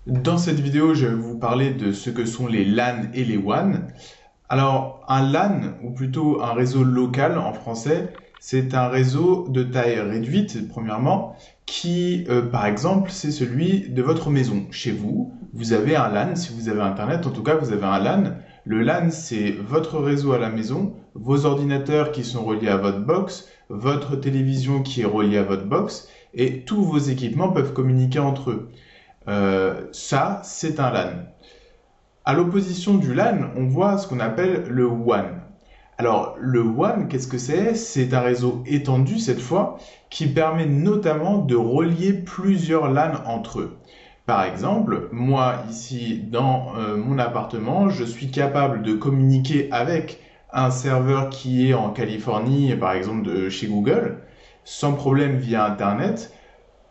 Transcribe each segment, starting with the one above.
Dans cette vidéo, je vais vous parler de ce que sont les LAN et les WAN. Alors, un LAN, ou plutôt un réseau local en français, c'est un réseau de taille réduite, premièrement, qui, par exemple, c'est celui de votre maison. Chez vous, vous avez un LAN, si vous avez Internet, en tout cas, vous avez un LAN. Le LAN, c'est votre réseau à la maison, vos ordinateurs qui sont reliés à votre box, votre télévision qui est reliée à votre box, et tous vos équipements peuvent communiquer entre eux. Ça, c'est un LAN. À l'opposition du LAN, on voit ce qu'on appelle le WAN. Alors, le WAN, qu'est-ce que c'est? C'est un réseau étendu cette fois qui permet notamment de relier plusieurs LAN entre eux. Par exemple, moi ici dans mon appartement, je suis capable de communiquer avec un serveur qui est en Californie, par exemple de chez Google, sans problème via Internet.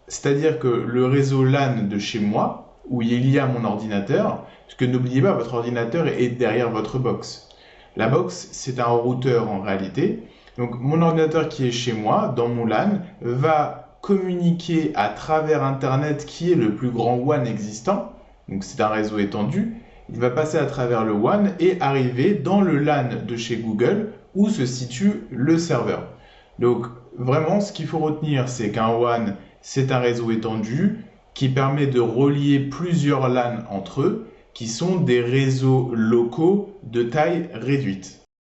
C'est-à-dire que le réseau LAN de chez moi, où il y a mon ordinateur, parce que n'oubliez pas, votre ordinateur est derrière votre box. La box, c'est un routeur en réalité. Donc mon ordinateur qui est chez moi, dans mon LAN, va communiquer à travers Internet qui est le plus grand WAN existant. Donc c'est un réseau étendu. Il va passer à travers le WAN et arriver dans le LAN de chez Google où se situe le serveur. Donc vraiment, ce qu'il faut retenir, c'est qu'un WAN, c'est un réseau étendu qui permet de relier plusieurs LAN entre eux, qui sont des réseaux locaux de taille réduite.